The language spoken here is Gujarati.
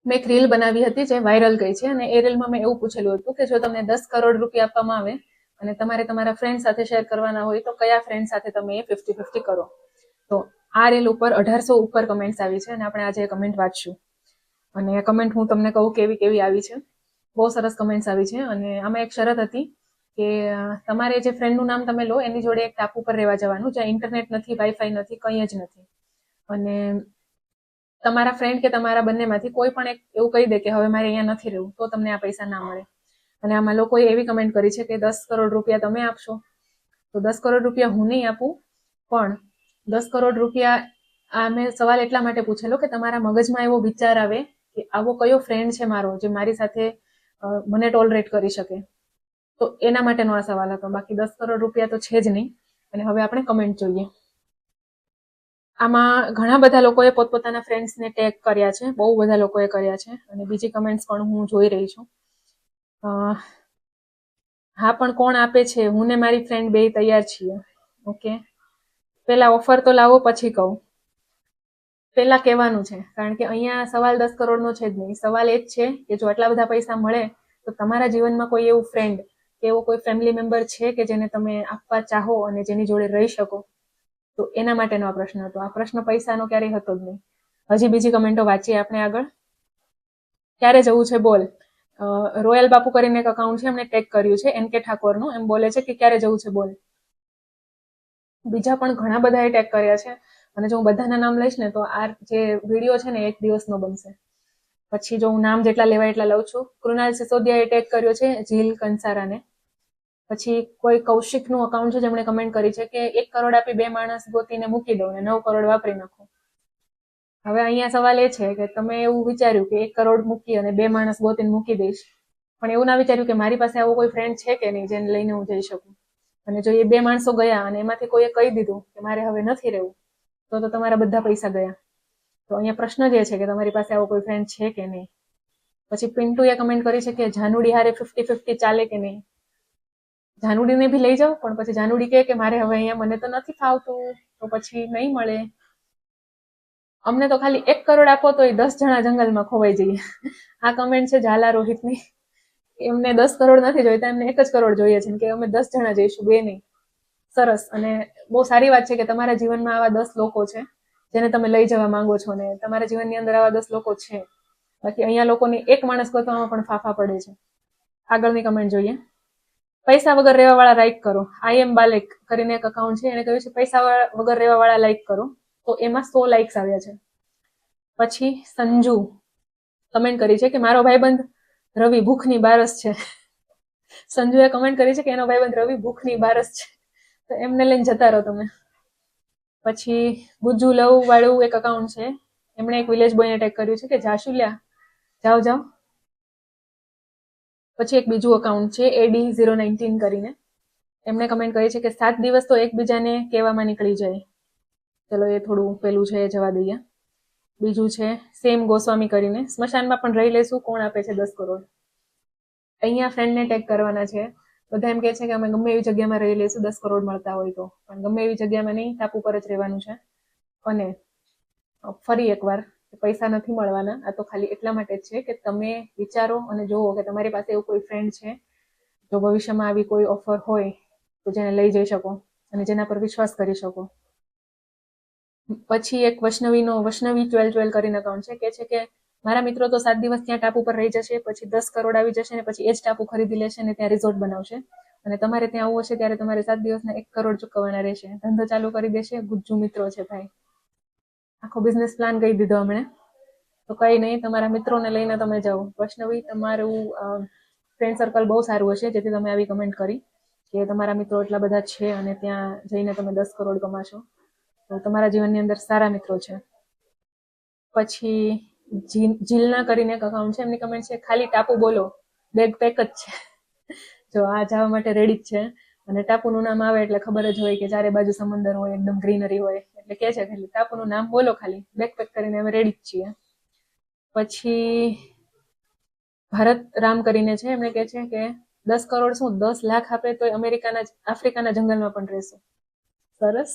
મેં એક રીલ બનાવી હતી જે વાયરલ ગઈ છે, અને એ રીલમાં મેં એવું પૂછેલું હતું કે જો તમને 10 કરોડ રૂપિયા આપવામાં આવે અને તમારે તમારા ફ્રેન્ડ સાથે શેર કરવાના હોય તો કયા ફ્રેન્ડ સાથે તમે એ 50-50 કરો. તો આ રીલ ઉપર 1800 ઉપર કમેન્ટ્સ આવી છે, અને આપણે આજે કમેન્ટ વાંચશું. અને કમેન્ટ હું તમને કહું કેવી કેવી આવી છે. બહુ સરસ કમેન્ટ્સ આવી છે. અને આમાં એક શરત હતી કે તમારે જે ફ્રેન્ડનું નામ તમે લો એની જોડે એક ટાપુ પર રહેવા જવાનું, જ્યાં ઇન્ટરનેટ નથી, વાઈફાઈ નથી, કંઈ જ નથી. અને તમારા ફ્રેન્ડ કે તમારા બંનેમાંથી કોઈ પણ એક એવું કહી દે કે હવે મારે અહીંયા નથી રહેવું, તો તમને આ પૈસા ના મળે. અને આમાં લોકોએ એવી કમેન્ટ કરી છે કે 10 કરોડ રૂપિયા તમે આપશો. તો 10 કરોડ રૂપિયા હું નહીં આપું, પણ 10 કરોડ રૂપિયા આ મેં સવાલ એટલા માટે પૂછેલો કે તમારા મગજમાં એવો વિચાર આવે કે આવો કયો ફ્રેન્ડ છે મારો જે મારી સાથે મને ટોલરેટ કરી શકે. તો એના માટેનો આ સવાલ હતો. બાકી 10 કરોડ રૂપિયા તો છે જ નહીં. અને હવે આપણે કમેન્ટ જોઈએ. આમાં ઘણા બધા લોકોએ પોતપોતાના ફ્રેન્ડ્સને ટેગ કર્યા છે, બહુ બધા લોકોએ કર્યા છે. અને બીજી કમેન્ટ્સ પણ હું જોઈ રહી છું. હા, પણ કોણ આપે છે? હું ને મારી ફ્રેન્ડ બે તૈયાર છીએ. ઓકે, પેલા ઓફર તો લાવો પછી કહું. પેલા કહેવાનું છે, કારણ કે અહીંયા સવાલ 10 કરોડનો છે જ નહીં. સવાલ એ જ છે કે જો આટલા બધા પૈસા મળે તો તમારા જીવનમાં કોઈ એવું ફ્રેન્ડ કે એવો કોઈ ફેમિલી મેમ્બર છે કે જેને તમે આપવા ચાહો અને જેની જોડે રહી શકો. તો એના માટેનો આ પ્રશ્ન હતો. આ પ્રશ્ન પૈસાનો ક્યારેય હતો જ નહીં. હજી બીજી કમેન્ટો વાંચીએ આપણે આગળ. ક્યારે જવું છે બોલ. રોયલ બાપુ કરીને એક અકાઉન્ટ છે, એમણે ટેગ કર્યું છે NK ઠાકોરનું. એમ બોલે છે કે ક્યારે જવું છે બોલ. બીજા પણ ઘણા બધાએ ટેગ કર્યા છે, અને જો હું બધાના નામ લઈશ ને તો આ જે વિડીયો છે ને એક દિવસનો બનશે. પછી જો હું નામ જેટલા લેવાય એટલા લઉં છું. કૃણાલ સિસોદિયાએ ટેગ કર્યો છે જીલ કંસારાને. પછી કોઈ કૌશિકનું અકાઉન્ટ છે જેમણે કમેન્ટ કરી છે કે 1 કરોડ આપી 2 માણસ ગોતીને મૂકી દો ને 9 કરોડ વાપરી નાખો. હવે અહીંયા સવાલ એ છે કે તમે એવું વિચાર્યું કે 1 કરોડ મૂકી અને 2 માણસ ગોતીને મૂકી દઈશ, પણ એવું ના વિચાર્યું કે મારી પાસે આવો કોઈ ફ્રેન્ડ છે કે નહીં જેને લઈને હું જઈ શકું. અને જો એ 2 માણસો ગયા અને એમાંથી કોઈએ કહી દીધું કે મારે હવે નથી રહેવું, તો તમારા બધા પૈસા ગયા. તો અહીંયા પ્રશ્ન જે છે કે તમારી પાસે આવો કોઈ ફ્રેન્ડ છે કે નહીં. પછી પિન્ટુએ કમેન્ટ કરી છે કે જાનુડી હારે 50-50 ચાલે કે નહીં. જાનુડીને બી લઈ જાઓ, પણ પછી જાનુડી કહે કે મારે હવે અહીંયા મને તો નથી ફાવતું, તો પછી નહીં મળે. અમને તો ખાલી 1 કરોડ આપો તો 10 જણા જંગલમાં ખોવાઈ જઈએ. આ કમેન્ટ છે ઝાલા રોહિતની. એમને 10 કરોડ નથી જોઈતા, એમને 1 જ કરોડ જોઈએ છે કે અમે 10 જણા જઈશું, 2 નહીં. સરસ. અને બહુ સારી વાત છે કે તમારા જીવનમાં આવા 10 લોકો છે જેને તમે લઈ જવા માંગો છો, ને તમારા જીવનની અંદર આવા 10 લોકો છે. બાકી અહીંયા લોકોની એક માણસ ગોતવામાં પણ ફાફા પડે છે. આગળની કમેન્ટ જોઈએ. પૈસા વગર રહેવા વાળા લાઈક કરો. આઈ એમ બાલેક કરીને એક અકાઉન્ટ છે, એને કહ્યું છે પૈસા વગર રહેવા વાળા લાઈક કરો. તો એમાં 100 લાઈક્સ આવ્યા છે. પછી સંજુ કમેન્ટ કરી છે કે મારો ભાઈબંધ રવિ ભૂખની બારસ છે. સંજુએ કમેન્ટ કરી છે કે એનો ભાઈબંધ રવિ ભૂખની બારસ છે, તો એમને લઈને જતા રહો તમે. પછી ગુજ્જુ લવ વાળું એક અકાઉન્ટ છે, એમણે એક વિલેજ બોયને ટેગ કર્યું છે કે જાશુલ્યા જાઓ જાઓ. પછી એક બીજું અકાઉન્ટ છે AD019 કરીને, એમણે કમેન્ટ કરી છે કે 7 દિવસ તો એકબીજાને કહેવામાં નીકળી જાય. ચલો એ થોડું પેલું છે, જવા દઈએ. બીજું છે સેમ ગોસ્વામી કરીને, સ્મશાનમાં પણ રહી લેશું, કોણ આપે છે 10 કરોડ. અહીંયા ફ્રેન્ડને ટેગ કરવાના છે. બધા એમ કહે છે કે અમે ગમે એવી જગ્યામાં રહી લઈશું 10 કરોડ મળતા હોય તો, પણ ગમે એવી જગ્યામાં નહીં, ટાપુ પર જ રહેવાનું છે. અને ફરી એકવાર પૈસા નથી મળવાના. આ તો ખાલી એટલા માટે જ છે કે તમે વિચારો અને જુઓ કે તમારી પાસે એવું કોઈ ફ્રેન્ડ છે જો ભવિષ્યમાં આવી કોઈ ઓફર હોય તો જેને લઈ જઈ શકો અને જેના પર વિશ્વાસ કરી શકો. પછી એક વૈષ્ણવી 1212 કરીને અકાઉન્ટ છે, કે છે કે મારા મિત્રો તો 7 દિવસ ત્યાં ટાપુ પર રહી જશે, પછી 10 કરોડ આવી જશે ને પછી એ જ ટાપુ ખરીદી લેશે ને ત્યાં રિઝોર્ટ બનાવશે, અને તમારે ત્યાં આવવું હશે ત્યારે તમારે 7 દિવસના 1 કરોડ ચૂકવવાના રહેશે. ધંધો ચાલુ કરી દેશે. ગુજ્જુ મિત્રો છે ભાઈ. આખો બિઝનેસ પ્લાન કહી દીધો હમણે. તો કઈ નહીં, તમારા મિત્રોને લઈને તમે જાઓ. વૈષ્ણવી, તમારું ફ્રેન્ડ સર્કલ બહુ સારું હશે જેથી તમે આવી કમેન્ટ કરી કે તમારા મિત્રો એટલા બધા છે અને ત્યાં જઈને તમે 10 કરોડ કમાશો. તો તમારા જીવનની અંદર સારા મિત્રો છે. પછી જીલના કરીને એક અકાઉન્ટ છે, એમની કમેન્ટ છે ખાલી ટાપુ બોલો, બેગ પેક જ છે. જો આ જવા માટે રેડી જ છે, અને ટાપુનું નામ આવે એટલે ખબર જ હોય કે ચારે બાજુ સમંદર હોય, એકદમ ગ્રીનરી હોય, એટલે કે છે ખાલી ટાપુનું નામ બોલો, ખાલી બેગ પેક કરીને અમે રેડી જ છીએ. પછી ભારત રામ કરીને છે, એમણે કહે છે કે 10 કરોડ શું 10 લાખ આપે તો આફ્રિકાના જંગલમાં પણ રહેશું. સરસ.